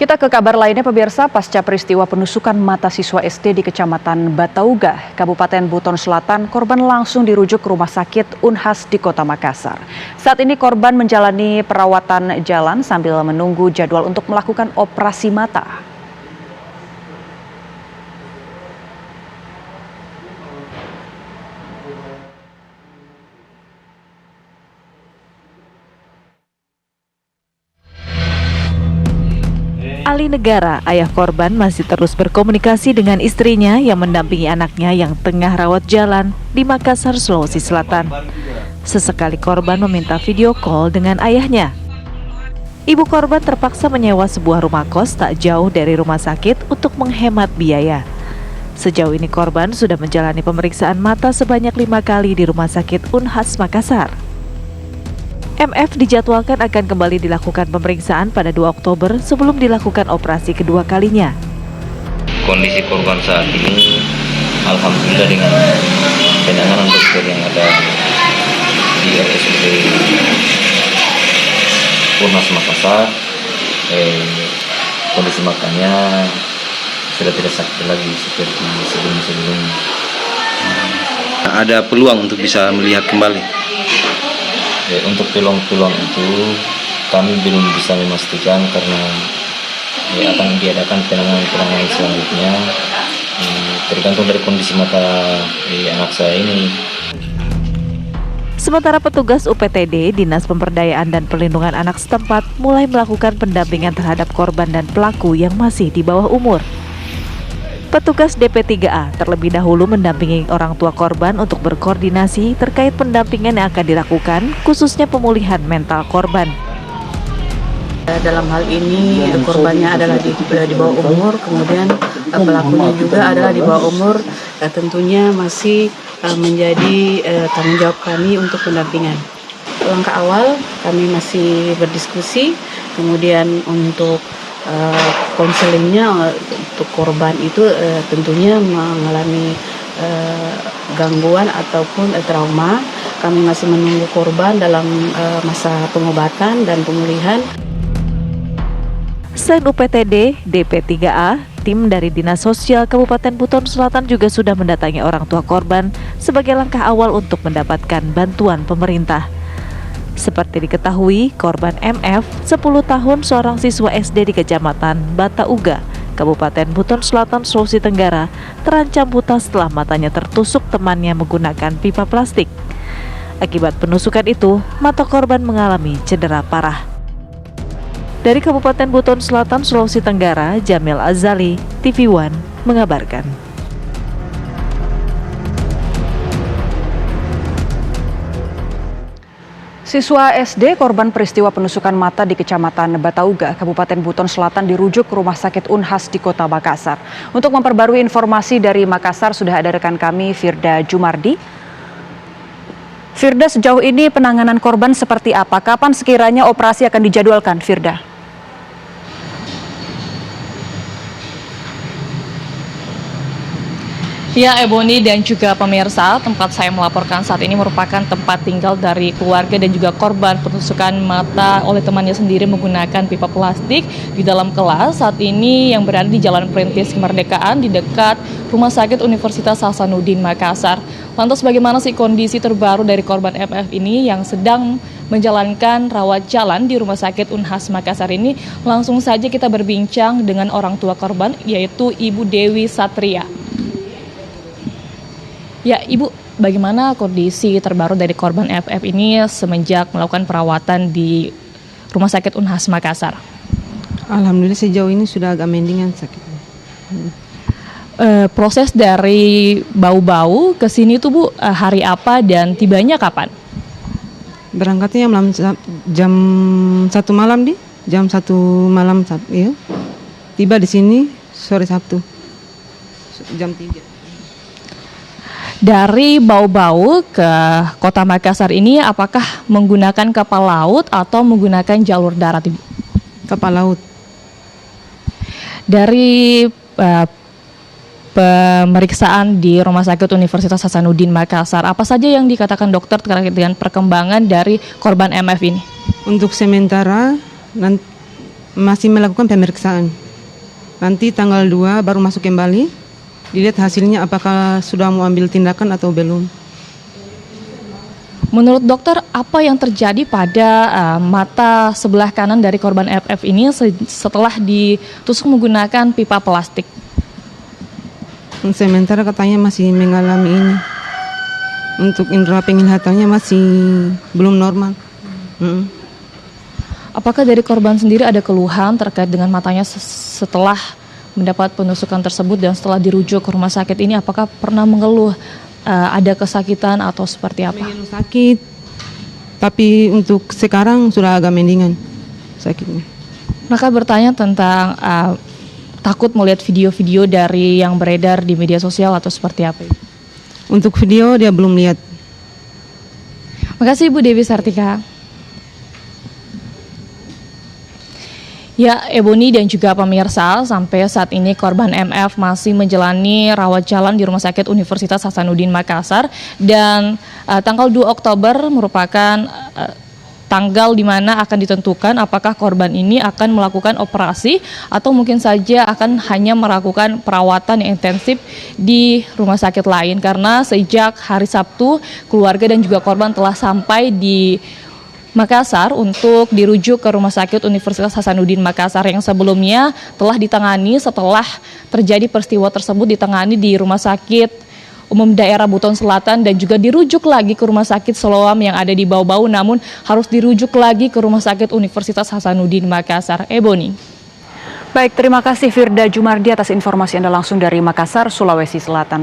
Kita ke kabar lainnya pemirsa, pasca peristiwa penusukan mata siswa SD di Kecamatan Batauga, Kabupaten Buton Selatan, korban langsung dirujuk ke Rumah Sakit Unhas di Kota Makassar. Saat ini korban menjalani perawatan jalan sambil menunggu jadwal untuk melakukan operasi mata. Ali Negara, ayah korban, masih terus berkomunikasi dengan istrinya yang mendampingi anaknya yang tengah rawat jalan di Makassar, Sulawesi Selatan. Sesekali korban meminta video call dengan ayahnya. Ibu korban terpaksa menyewa sebuah rumah kos tak jauh dari rumah sakit untuk menghemat biaya. Sejauh ini korban sudah menjalani pemeriksaan mata sebanyak 5 kali di Rumah Sakit Unhas Makassar. MF dijadwalkan akan kembali dilakukan pemeriksaan pada 2 Oktober sebelum dilakukan operasi kedua kalinya. Kondisi korban saat ini alhamdulillah dengan penanganan dokter yang ada di RSUD Unhas Makassar, kondisi matanya sudah tidak sakit lagi seperti sebelum-sebelumnya. Ada peluang untuk bisa melihat kembali. Untuk peluang-peluang itu kami belum bisa memastikan karena akan diadakan penanganan selanjutnya tergantung dari kondisi mata anak saya ini. Sementara petugas UPTD, Dinas Pemberdayaan dan Perlindungan Anak setempat, mulai melakukan pendampingan terhadap korban dan pelaku yang masih di bawah umur. Petugas DP3A terlebih dahulu mendampingi orang tua korban untuk berkoordinasi terkait pendampingan yang akan dilakukan, khususnya pemulihan mental korban. Dalam hal ini korbannya adalah di bawah umur, kemudian pelakunya juga adalah di bawah umur, tentunya masih menjadi tanggung jawab kami untuk pendampingan. Langkah awal kami masih berdiskusi, kemudian untuk konselingnya untuk korban itu tentunya mengalami gangguan ataupun trauma. Kami masih menunggu korban dalam masa pengobatan dan pemulihan. Selain UPTD, DP3A, tim dari Dinas Sosial Kabupaten Buton Selatan juga sudah mendatangi orang tua korban sebagai langkah awal untuk mendapatkan bantuan pemerintah. Seperti diketahui, korban MF, 10 tahun, seorang siswa SD di Kecamatan Batauga, Kabupaten Buton Selatan, Sulawesi Tenggara, terancam buta setelah matanya tertusuk temannya menggunakan pipa plastik. Akibat penusukan itu, mata korban mengalami cedera parah. Dari Kabupaten Buton Selatan, Sulawesi Tenggara, Jamil Azali, TV One, mengabarkan. Siswa SD korban peristiwa penusukan mata di Kecamatan Batauga, Kabupaten Buton Selatan dirujuk ke Rumah Sakit Unhas di Kota Makassar. Untuk memperbarui informasi dari Makassar sudah ada rekan kami Firda Jumardi. Firda, sejauh ini penanganan korban seperti apa? Kapan sekiranya operasi akan dijadwalkan, Firda? Ya, Ebony dan juga pemirsa, tempat saya melaporkan saat ini merupakan tempat tinggal dari keluarga dan juga korban penusukan mata oleh temannya sendiri menggunakan pipa plastik di dalam kelas. Saat ini yang berada di Jalan Perintis Kemerdekaan di dekat Rumah Sakit Universitas Hasanuddin Makassar. Lantas bagaimana sih kondisi terbaru dari korban MF ini yang sedang menjalankan rawat jalan di Rumah Sakit Unhas Makassar ini? Langsung saja kita berbincang dengan orang tua korban, yaitu Ibu Dewi Satria. Ya, Ibu, bagaimana kondisi terbaru dari korban FF ini semenjak melakukan perawatan di Rumah Sakit Unhas Makassar? Alhamdulillah sejauh ini sudah agak mendingan sakitnya. Proses dari bau-bau ke sini tuh Bu, hari apa dan tibanya kapan? Berangkatnya jam 1 malam jam 1 malam ya. Tiba di sini sore Sabtu jam 3. Dari bau-bau ke Kota Makassar ini apakah menggunakan kapal laut atau menggunakan jalur darat, Ibu? Kapal laut. Dari pemeriksaan di Rumah Sakit Universitas Hasanuddin Makassar, apa saja yang dikatakan dokter terkait dengan perkembangan dari korban MF ini? Untuk sementara masih melakukan pemeriksaan. Nanti tanggal 2 baru masuk kembali, dilihat hasilnya apakah sudah mau ambil tindakan atau belum. Menurut dokter, apa yang terjadi pada mata sebelah kanan dari korban FF ini setelah ditusuk menggunakan pipa plastik? Sementara katanya masih mengalami ini. Untuk indera penglihatannya masih belum normal. Apakah dari korban sendiri ada keluhan terkait dengan matanya setelah mendapat penusukan tersebut dan setelah dirujuk ke rumah sakit ini? Apakah pernah mengeluh ada kesakitan atau seperti apa? Mengeluh sakit, tapi untuk sekarang sudah agak mendingan sakitnya. Maka bertanya tentang takut melihat video-video dari yang beredar di media sosial atau seperti apa? Untuk video dia belum lihat. Makasih Ibu Dewi Sartika. Ya, Ebony dan juga pemirsa, sampai saat ini korban MF masih menjalani rawat jalan di Rumah Sakit Universitas Hasanuddin Makassar dan tanggal 2 Oktober merupakan tanggal di mana akan ditentukan apakah korban ini akan melakukan operasi atau mungkin saja akan hanya melakukan perawatan yang intensif di rumah sakit lain, karena sejak hari Sabtu keluarga dan juga korban telah sampai di Makassar untuk dirujuk ke Rumah Sakit Universitas Hasanuddin Makassar yang sebelumnya telah ditangani setelah terjadi peristiwa tersebut, ditangani di Rumah Sakit Umum Daerah Buton Selatan dan juga dirujuk lagi ke Rumah Sakit Siloam yang ada di Bau-Bau, namun harus dirujuk lagi ke Rumah Sakit Universitas Hasanuddin Makassar. Ebony. Baik, terima kasih Firda Jumardi atas informasi Anda langsung dari Makassar, Sulawesi Selatan.